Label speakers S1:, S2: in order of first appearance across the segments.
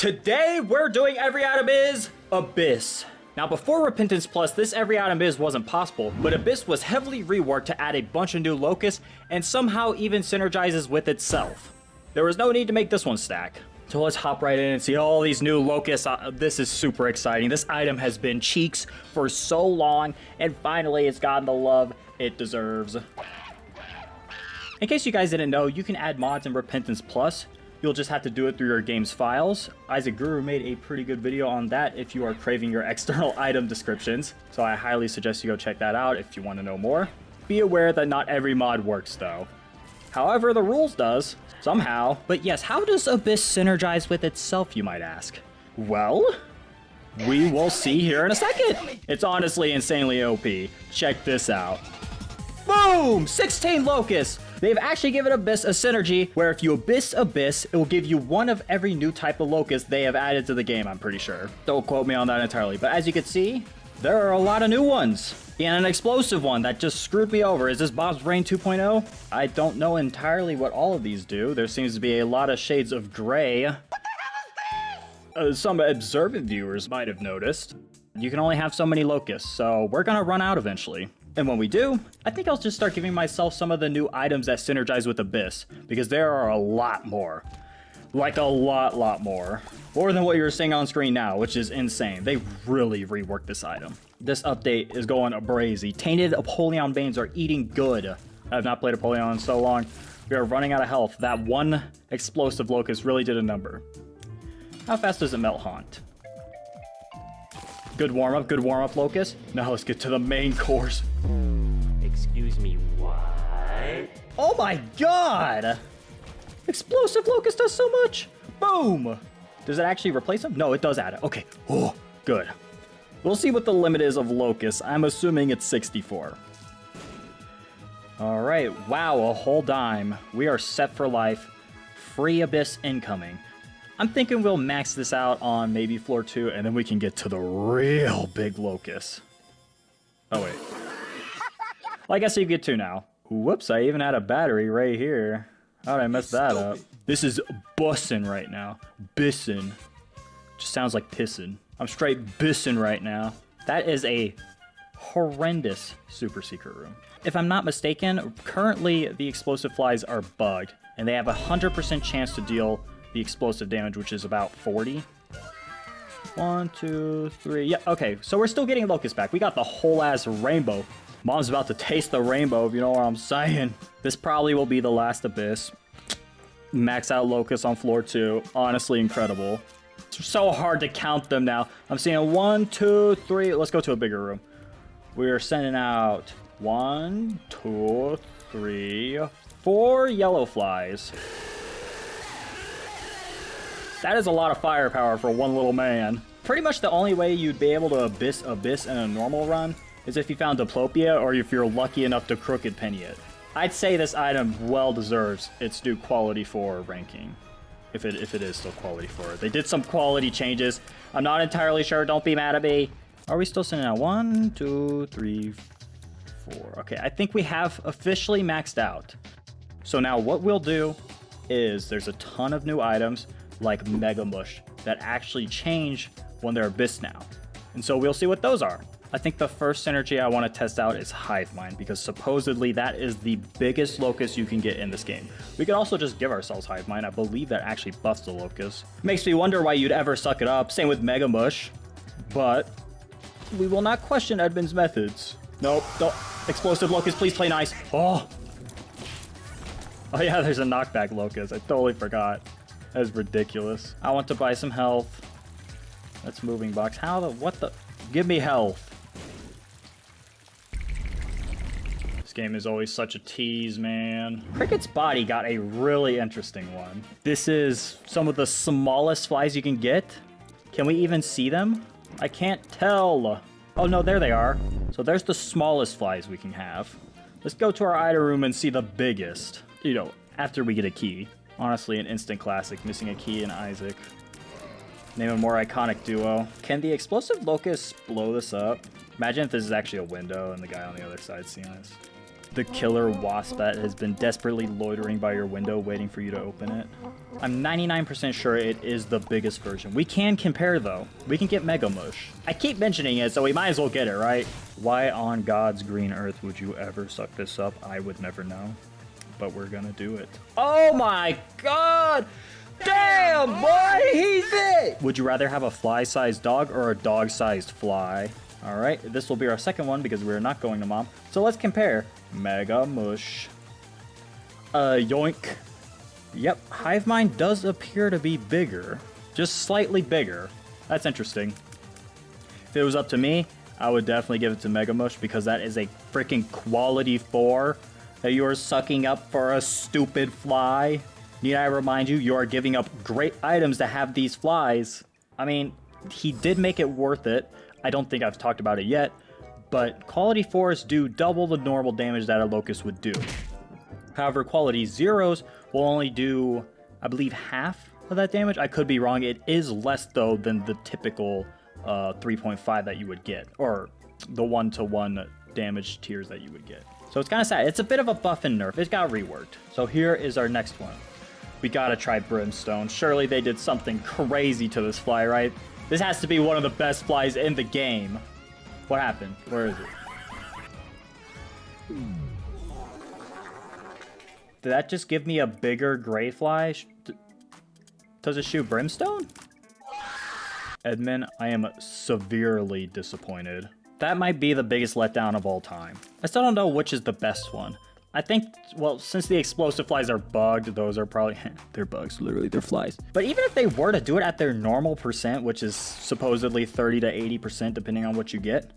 S1: Today we're doing every item is Abyss. Now before Repentance Plus, this every item is wasn't possible, but Abyss was heavily reworked to add a bunch of new locusts and somehow even synergizes with itself. There was no need to make this one stack. So let's hop right in and see all these new locusts. This is super exciting. This item has been cheeks for so long, and finally it's gotten the love it deserves. In case you guys didn't know, you can add mods in Repentance Plus. You'll just have to do it through your game's files. Isaac Guru made a pretty good video on that if you are craving your external item descriptions. So I highly suggest you go check that out if you want to know more. Be aware that not every mod works though. However, the rules does, somehow. But yes, how does Abyss synergize with itself, you might ask? Well, we will see here in a second. It's honestly insanely OP. Check this out. Boom! 16 locusts! They've actually given Abyss a synergy where if you Abyss, it will give you one of every new type of locust they have added to the game, I'm pretty sure. Don't quote me on that entirely, but as you can see, there are a lot of new ones. And an explosive one that just screwed me over. Is this Bob's Brain 2.0? I don't know entirely what all of these do. There seems to be a lot of shades of gray. What the hell is this? Some observant viewers might have noticed. You can only have so many locusts, so we're gonna run out eventually. And when we do, I think I'll just start giving myself some of the new items that synergize with Abyss, because there are a lot more. Like a lot more. More than what you're seeing on screen now, which is insane. They really reworked this item. This update is going brazy. Tainted Apollyon Banes are eating good. I have not played Apollyon in so long. We are running out of health. That one explosive locust really did a number. How fast does it melt Haunt? Good warm-up, locust. Now let's get to the main course.
S2: Excuse me, what?
S1: Oh my god! Explosive locust does so much! Boom! Does it actually replace him? No, it does add it. Okay. Oh, good. We'll see what the limit is of locusts. I'm assuming it's 64. Alright, wow, a whole dime. We are set for life. Free Abyss incoming. I'm thinking we'll max this out on maybe floor 2, and then we can get to the real big locusts. Oh, wait. Well, I guess you get 2 now. Whoops, I even had a battery right here. How'd I mess that up? This is bussin' right now. Bissin'. Just sounds like pissin'. I'm straight bissin' right now. That is a horrendous super secret room. If I'm not mistaken, currently the explosive flies are bugged, and they have a 100% chance to deal the explosive damage, which is about 40. 1, 2, 3. Yeah, okay. So we're still getting locusts back. We got the whole ass rainbow. Mom's about to taste the rainbow, if you know what I'm saying. This probably will be the last Abyss. Max out locusts on floor 2. Honestly incredible. It's so hard to count them now. I'm seeing 1, 2, 3. Let's go to a bigger room. We're sending out 1, 2, 3, 4 yellow flies. That is a lot of firepower for one little man. Pretty much the only way you'd be able to Abyss in a normal run is if you found Diplopia or if you're lucky enough to Crooked Penny it. I'd say this item well deserves its due quality 4 ranking. If it is still quality 4. They did some quality changes. I'm not entirely sure, don't be mad at me. Are we still sending out 1, 2, 3, 4? Okay, I think we have officially maxed out. So now what we'll do is there's a ton of new items like Mega Mush that actually change when they're Abyss now. And so we'll see what those are. I think the first synergy I want to test out is Hive Mind, because supposedly that is the biggest locust you can get in this game. We could also just give ourselves Hive Mind. I believe that actually buffs the locust. Makes me wonder why you'd ever suck it up. Same with Mega Mush. But we will not question Edmund's methods. Nope, don't. Explosive locust, please play nice. Oh yeah, there's a knockback locust. I totally forgot. That is ridiculous. I want to buy some health. That's moving box. How the, what the? Give me health. This game is always such a tease, man. Cricket's body got a really interesting one. This is some of the smallest flies you can get. Can we even see them? I can't tell. Oh no, there they are. So there's the smallest flies we can have. Let's go to our item room and see the biggest. You know, after we get a key. Honestly, an instant classic, missing a key in Isaac. Name a more iconic duo. Can the explosive locusts blow this up? Imagine if this is actually a window and the guy on the other side seeing this. the killer wasp that has been desperately loitering by your window waiting for you to open it. I'm 99% sure it is the biggest version. We can compare though. We can get Mega Mush. I keep mentioning it, so we might as well get it, right? Why on God's green earth would you ever suck this up? I would never know. But we're gonna do it. Oh my God! Damn, boy, he's it! Would you rather have a fly-sized dog or a dog-sized fly? All right, this will be our second one because we're not going to mom. So let's compare. Mega Mush. Yoink. Yep, Hive Mind does appear to be bigger. Just slightly bigger. That's interesting. If it was up to me, I would definitely give it to Mega Mush because that is a freaking quality 4 that you are sucking up for a stupid fly. Need I remind you, you are giving up great items to have these flies. I mean, he did make it worth it. I don't think I've talked about it yet, but quality 4s do double the normal damage that a Locust would do. However, quality 0s will only do, I believe, half of that damage. I could be wrong. It is less, though, than the typical 3.5 that you would get, or the 1-to-1 damage tiers that you would get. So it's kind of sad. It's a bit of a buff and nerf. It got reworked. So here is our next one. We gotta try Brimstone. Surely they did something crazy to this fly, right? This has to be one of the best flies in the game. What happened? Where is it? Did that just give me a bigger gray fly? Does it shoot Brimstone? Edmund, I am severely disappointed. That might be the biggest letdown of all time. I still don't know which is the best one. I think, well, since the explosive flies are bugged, those are probably, they're bugs, literally, they're flies. But even if they were to do it at their normal percent, which is supposedly 30 to 80% depending on what you get,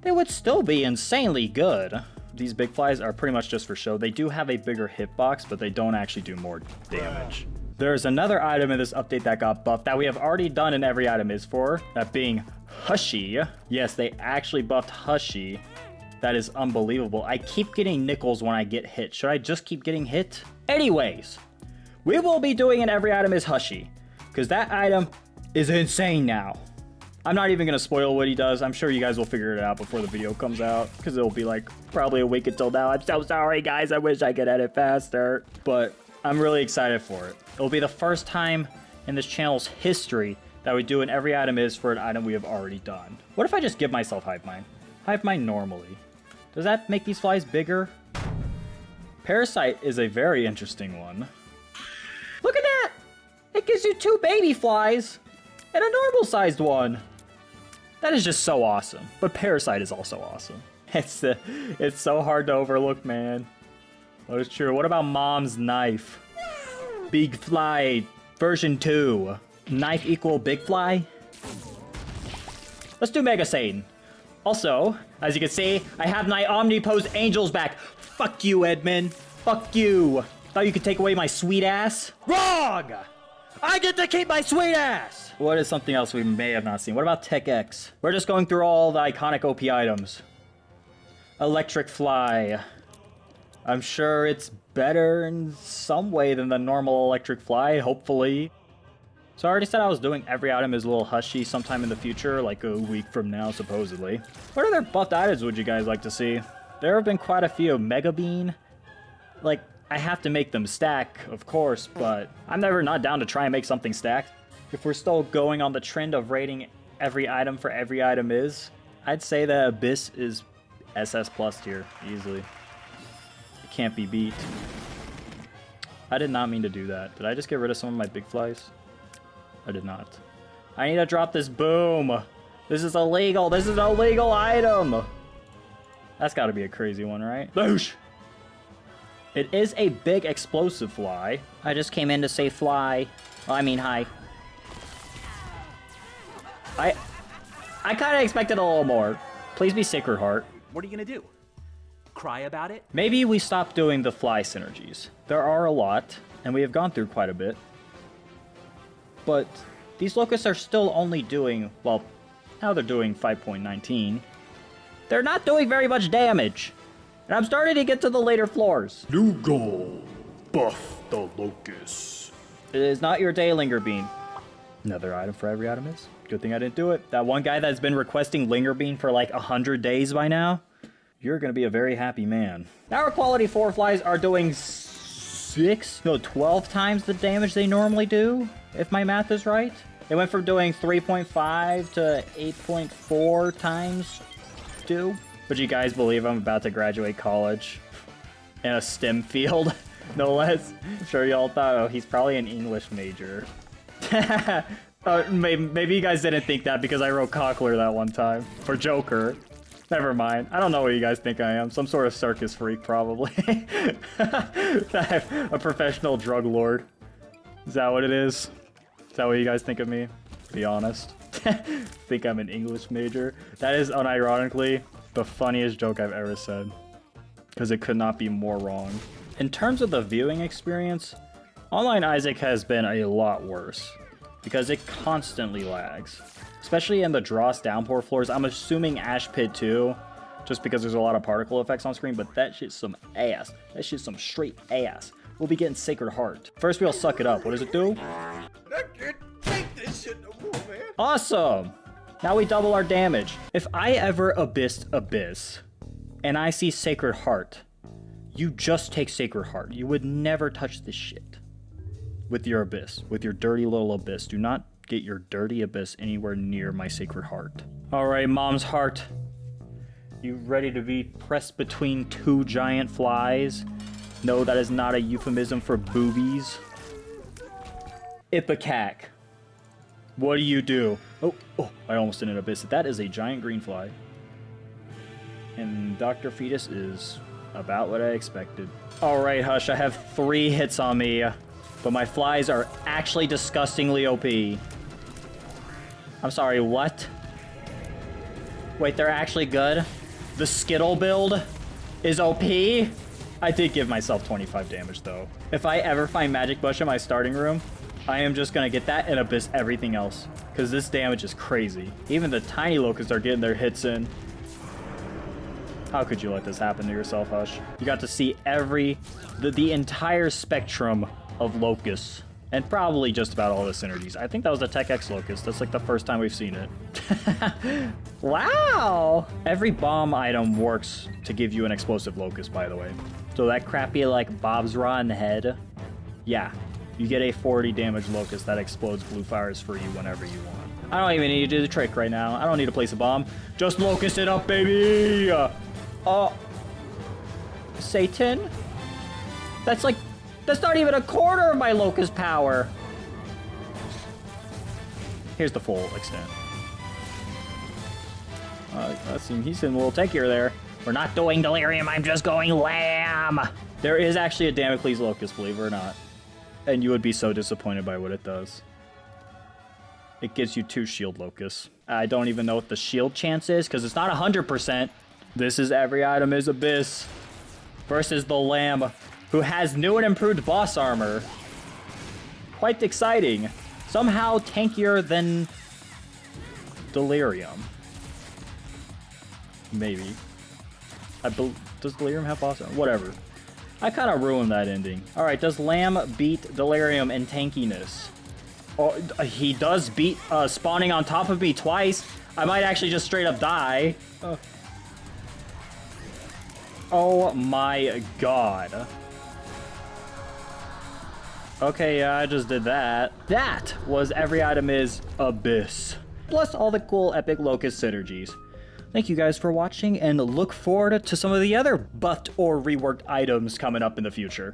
S1: they would still be insanely good. These big flies are pretty much just for show. They do have a bigger hitbox, but they don't actually do more damage. There's another item in this update that got buffed that we have already done in every item is for, that being Hushy. Yes, they actually buffed Hushy. That is unbelievable. I keep getting nickels when I get hit. Should I just keep getting hit? Anyways, we will be doing in every item is Hushy, because that item is insane now. I'm not even going to spoil what he does. I'm sure you guys will figure it out before the video comes out, because it'll be like probably a week until now. I'm so sorry, guys. I wish I could edit faster, but I'm really excited for it. It'll be the first time in this channel's history that we do in every item is for an item we have already done. What if I just give myself Hive Mind? Hive Mind normally. Does that make these flies bigger? Parasite is a very interesting one. Look at that! It gives you 2 baby flies and a normal sized one. That is just so awesome. But Parasite is also awesome. It's so hard to overlook, man. That is true. What about Mom's Knife? Big Fly version 2. Knife equal Big Fly? Let's do Mega Satan. Also, as you can see, I have my Omnipose Angels back. Fuck you, Edmund. Fuck you. Thought you could take away my sweet ass? Wrong! I get to keep my sweet ass! What is something else we may have not seen? What about Tech X? We're just going through all the iconic OP items. Electric Fly. I'm sure it's better in some way than the normal Electric Fly, hopefully. So I already said I was doing every item as a little Hushy sometime in the future, like a week from now, supposedly. What other buffed items would you guys like to see? There have been quite a few. Mega Bean. Like, I have to make them stack, of course, but I'm never not down to try and make something stack. If we're still going on the trend of rating every item for every item is, I'd say that Abyss is SS plus tier, easily. It can't be beat. I did not mean to do that. Did I just get rid of some of my big flies? I did not. I need to drop this boom. This is illegal. This is an illegal item. That's got to be a crazy one, right? Boosh! It is a big explosive fly. I just came in to say fly. Well, I mean, hi. I kind of expected a little more. Please be Sacred Heart.
S3: What are you gonna do? Cry about it?
S1: Maybe we stop doing the fly synergies. There are a lot, and we have gone through quite a bit. But these locusts are still only doing, well, now they're doing 5.19. They're not doing very much damage. And I'm starting to get to the later floors.
S4: New goal. Buff the Locust.
S1: It is not your day, Linger Bean. Another item for every item is. Good thing I didn't do it. That one guy that's been requesting Linger Bean for like 100 days by now. you're gonna be a very happy man. Now our quality 4 flies are doing 12 times the damage they normally do, if my math is right. They went from doing 3.5 to 8.4 times do. Would you guys believe I'm about to graduate college in a STEM field, no less? I'm sure y'all thought, oh, he's probably an English major. Maybe you guys didn't think that because I wrote Cockler that one time, or Joker. Never mind. I don't know what you guys think I am. Some sort of circus freak, probably. A professional drug lord. Is that what it is? Is that what you guys think of me? Be honest. Think I'm an English major? That is unironically the funniest joke I've ever said. Because it could not be more wrong. In terms of the viewing experience, Online Isaac has been a lot worse. Because it constantly lags. Especially in the Dross downpour floors. I'm assuming Ash Pit too. Just because there's a lot of particle effects on screen. But that shit's some ass. That shit's some straight ass. We'll be getting Sacred Heart. First we'll suck it up. What does it do?
S4: I can't take this shit no more, man.
S1: Awesome! Now we double our damage. If I ever abyssed Abyss, and I see Sacred Heart, you just take Sacred Heart. You would never touch this shit. With your Abyss. With your dirty little Abyss. Do not get your dirty Abyss anywhere near my Sacred Heart. Alright, Mom's Heart. You ready to be pressed between 2 giant flies? No, that is not a euphemism for boobies. Ipecac. What do you do? Oh, I almost did an Abyss. That is a giant green fly. And Dr. Fetus is about what I expected. Alright, Hush, I have 3 hits on me. But my flies are actually disgustingly OP. I'm sorry, what? Wait, they're actually good? The Skittle build is OP? I did give myself 25 damage, though. If I ever find Magic Bush in my starting room, I am just gonna get that and Abyss everything else. Because this damage is crazy. Even the tiny locusts are getting their hits in. How could you let this happen to yourself, Hush? You got to see the entire spectrum of locusts. And probably just about all the synergies. I think that was the Tech X locust. That's like the first time we've seen it. Wow! Every bomb item works to give you an explosive locust, by the way. So that crappy, like, Bob's Rotten head, yeah. You get a 40 damage locust that explodes blue fires for you whenever you want. I don't even need to do the trick right now. I don't need to place a bomb. Just locust it up, baby! Satan? That's not even a quarter of my locust power. Here's the full extent. He's in a little tankier there. We're not doing delirium, I'm just going lamb. There is actually a Damocles locust, believe it or not. And you would be so disappointed by what it does. It gives you 2 shield locusts. I don't even know what the shield chance is, because it's not 100%. This is Every Item is Abyss versus the Lamb, who has new and improved boss armor. Quite exciting. Somehow tankier than Delirium. Maybe. Does Delirium have boss armor? Whatever. I kind of ruined that ending. Alright, does Lamb beat Delirium in tankiness? Oh, he does beat spawning on top of me twice. I might actually just straight up die. Oh my god. Okay, yeah, I just did that. That was Every Item is Abyss. Plus all the cool epic locust synergies. Thank you guys for watching, and look forward to some of the other buffed or reworked items coming up in the future.